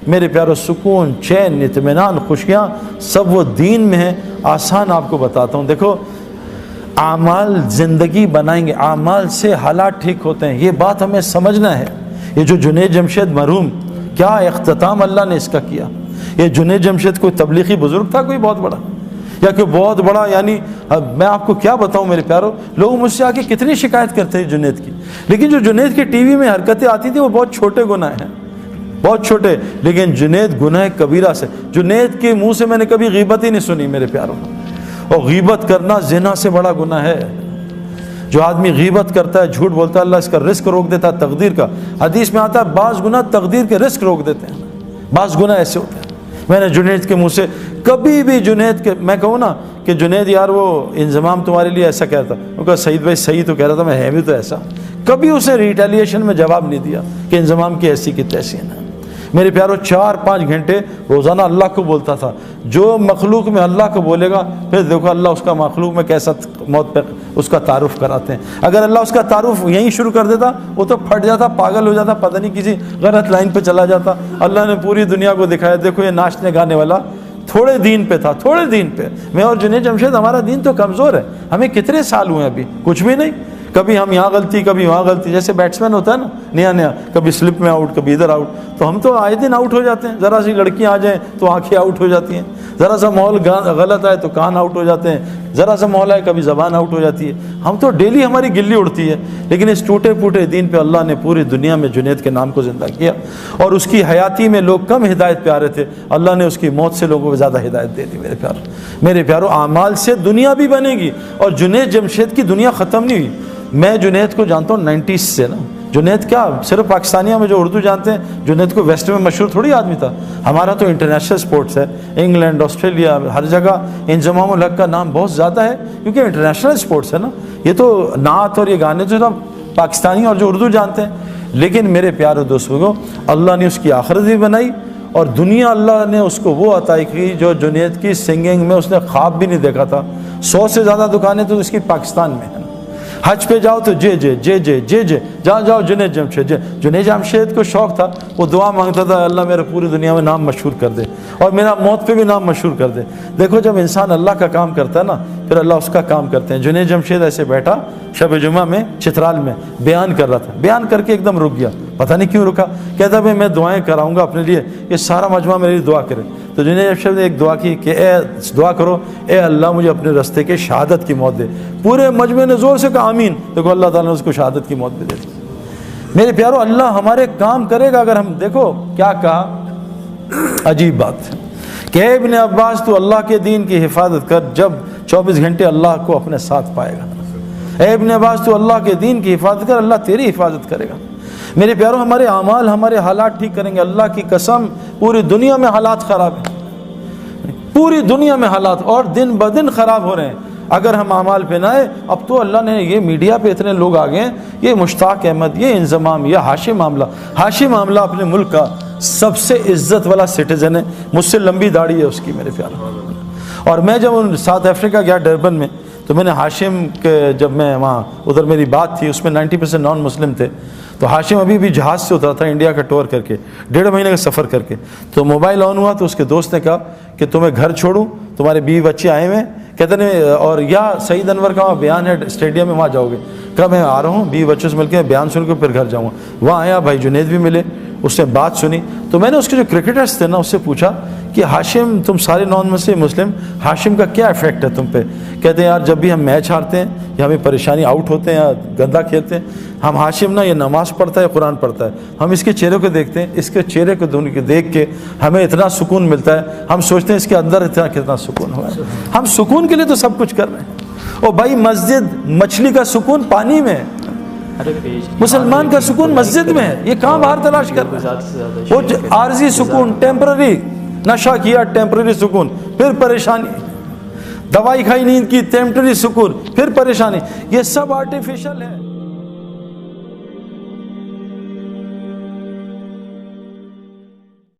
میرے پیارو سکون، چین، اطمینان، خوشیاں سب وہ دین میں ہیں۔ آسان آپ کو بتاتا ہوں، دیکھو اعمال زندگی بنائیں گے، اعمال سے حالات ٹھیک ہوتے ہیں، یہ بات ہمیں سمجھنا ہے۔ یہ جو جنید جمشید مرحوم، کیا اختتام اللہ نے اس کا کیا۔ یہ جنید جمشید کوئی تبلیغی بزرگ تھا کوئی بہت بڑا، یا کوئی بہت بڑا، یعنی میں آپ کو کیا بتاؤں میرے پیارو، لوگ مجھ سے آ کے کتنی شکایت کرتے ہیں جنید کی، لیکن جو جنید کی ٹی وی میں حرکتیں آتی تھیں وہ بہت چھوٹے گناہ ہیں، بہت چھوٹے، لیکن جنید گناہ کبیرہ سے، جنید کے منہ سے میں نے کبھی غیبت ہی نہیں سنی میرے پیارو۔ اور غیبت کرنا زنا سے بڑا گناہ ہے۔ جو آدمی غیبت کرتا ہے، جھوٹ بولتا ہے، اللہ اس کا رزق روک دیتا ہے، تقدیر کا، حدیث میں آتا ہے بعض گناہ تقدیر کے رزق روک دیتے ہیں، بعض گناہ ایسے ہوتے ہیں۔ میں نے جنید کے منہ سے کبھی بھی، جنید کے میں کہوں نا کہ جنید یار وہ انضمام تمہارے لیے ایسا کہتا، وہ کہا سعید بھائی صحیح تو کہہ رہا تھا، میں ہے بھی تو ایسا، کبھی اسے ریٹیلیشن میں جواب نہیں دیا کہ انضمام کی ایسی کی تیسی ہے۔ میرے پیارو 4-5 گھنٹے روزانہ اللہ کو بولتا تھا۔ جو مخلوق میں اللہ کو بولے گا، پھر دیکھو اللہ اس کا مخلوق میں کیسا موت پہ اس کا تعارف کراتے ہیں۔ اگر اللہ اس کا تعارف یہیں شروع کر دیتا وہ تو پھٹ جاتا، پاگل ہو جاتا، پتہ نہیں کسی غلط لائن پہ چلا جاتا۔ اللہ نے پوری دنیا کو دکھایا، دیکھو یہ ناچنے گانے والا تھوڑے دین پہ تھا، تھوڑے دین پہ۔ میں اور جنید جمشید، ہمارا دین تو کمزور ہے، ہمیں کتنے سال ہوئے ابھی، کچھ بھی نہیں، کبھی ہم یہاں غلطی کبھی وہاں غلطی، جیسے بیٹسمین ہوتا ہے نا نیا نیا، کبھی سلپ میں آؤٹ کبھی ادھر آؤٹ، تو ہم تو آئے دن آؤٹ ہو جاتے ہیں۔ ذرا سی لڑکیاں آ جائیں تو آنکھیں آؤٹ ہو جاتی ہیں، ذرا سا ماحول غلط آئے تو کان آؤٹ ہو جاتے ہیں، ذرا سا ماحول آئے کبھی زبان آؤٹ ہو جاتی ہے۔ ہم تو ڈیلی ہماری گلی اڑتی ہے، لیکن اس ٹوٹے پھوٹے دین پہ اللہ نے پوری دنیا میں جنید کے نام کو زندہ کیا، اور اس کی حیاتی میں لوگ کم ہدایت پہ آ رہے تھے، اللہ نے اس کی موت سے لوگوں کو زیادہ ہدایت دے دی۔ میرے پیارو اعمال سے دنیا بھی بنے گی، اور جنید جمشید کی دنیا ختم نہیں ہوئی۔ میں جنید کو جانتا ہوں 90s سے نا، جنید کیا صرف پاکستانیوں میں جو اردو جانتے ہیں، جنید کو ویسٹ میں مشہور تھوڑی آدمی تھا۔ ہمارا تو انٹرنیشنل سپورٹس ہے، انگلینڈ، آسٹریلیا، ہر جگہ انضمام الحق کا نام بہت زیادہ ہے، کیونکہ انٹرنیشنل سپورٹس ہے نا۔ یہ تو نعت اور یہ گانے جو سب پاکستانی اور جو اردو جانتے ہیں، لیکن میرے پیارے دوستوں، اللہ نے اس کی آخرت بھی بنائی، اور دنیا اللہ نے اس کو وہ عطا کی جو جنید کی سنگنگ میں اس نے خواب بھی نہیں دیکھا تھا۔ 100 سے زیادہ دکانیں تو اس کی پاکستان میں ہیں۔ حج پہ جاؤ تو جے جے جے جے جے جے، جہاں جاؤ جنید جمشید۔ جنید جمشید کو شوق تھا، وہ دعا مانگتا تھا اللہ میرے پوری دنیا میں نام مشہور کر دے، اور میرا موت پہ بھی نام مشہور کر دے۔ دیکھو جب انسان اللہ کا کام کرتا ہے نا، پھر اللہ اس کا کام کرتے ہیں۔ جنید جمشید ایسے بیٹھا شب جمعہ میں چترال میں بیان کر رہا تھا، بیان کر کے ایک دم رک گیا، پتہ نہیں کیوں رکا، کہتا بھائی میں دعائیں کراؤں گا اپنے لیے، یہ سارا مجمع میرے لیے دعا کرے۔ تو جنید جمشید نے ایک دعا کی کہ اے دعا کرو، اے اللہ مجھے اپنے رستے کے شہادت کی موت دے۔ پورے مجمع نے زور سے کہا آمین۔ دیکھو اللہ تعالیٰ نے اس کو شہادت کی موت بھی دے دی۔ میرے پیارو اللہ ہمارے کام کرے گا اگر ہم، دیکھو کیا کہا، عجیب بات کہ اے ابن عباس تو اللہ کے دین کی حفاظت کر، جب 24 گھنٹے اللہ کو اپنے ساتھ پائے گا۔ اے ابن عباس تو اللہ کے دین کی حفاظت کر، اللہ تیری حفاظت کرے گا۔ میرے پیارو ہمارے اعمال ہمارے حالات ٹھیک کریں گے۔ اللہ کی قسم پوری دنیا میں حالات خراب ہیں، پوری دنیا میں حالات اور دن بدن خراب ہو رہے ہیں اگر ہم اعمال پہ نہ آئے۔ اب تو اللہ نے یہ میڈیا پہ اتنے لوگ آ گئے ہیں، یہ مشتاق احمد، یہ انضمام، یہ ہاشم معاملہ اپنے ملک کا سب سے عزت والا سٹیزن ہے، مجھ سے لمبی داڑھی ہے اس کی میرے پیارو۔ اور میں جب ساؤتھ افریقہ گیا ڈربن میں، تو میں نے ہاشم کے، جب میں وہاں ادھر میری بات تھی، اس میں 90% نان مسلم تھے، تو ہاشم ابھی بھی جہاز سے اترا تھا انڈیا کا ٹور کر کے، 1.5 مہینے کا سفر کر کے، تو موبائل آن ہوا تو اس کے دوست نے کہا کہ تمہیں گھر چھوڑوں، تمہارے بیوی بچے آئے ہوئے، کہتے ہیں اور یا سعید انور کا وہاں بیان ہے اسٹیڈیم میں، وہاں جاؤ گے؟ کہا میں آ رہا ہوں، بیوی بچوں سے مل کے بیان سن کے پھر گھر جاؤں گا۔ وہاں آیا، بھائی جنید بھی ملے، اس نے بات سنی، تو میں نے اس کے جو کرکٹرز تھے نا اس سے پوچھا کہ ہاشم، تم سارے نان مسلم، ہاشم کا کیا افیکٹ ہے تم پہ؟ کہتے ہیں یار جب بھی ہم میچ ہارتے ہیں یا ہمیں پریشانی، آؤٹ ہوتے ہیں یا گندا کھیلتے ہیں، ہم ہاشم نا یہ نماز پڑھتا ہے، قرآن پڑھتا ہے، ہم اس کے چہرے کو دیکھتے ہیں، اس کے چہرے کو دیکھ کے ہمیں اتنا سکون ملتا ہے، ہم سوچتے ہیں اس کے اندر کتنا سکون ہوا ہے۔ ہم سکون کے لیے تو سب کچھ کر رہے ہیں۔ او بھائی مسجد، مچھلی کا سکون پانی میں ہے، مسلمان کا سکون مسجد میں ہے، یہ کہاں باہر تلاش کر رہے ہیں؟ وہ عارضی سکون، ٹیمپرری، نشہ کیا ٹیمپرری سکون، پھر پریشانی، دوائی کھائی نیند کی ٹیمپرری سکون، پھر پریشانی، یہ سب آرٹیفیشل ہے۔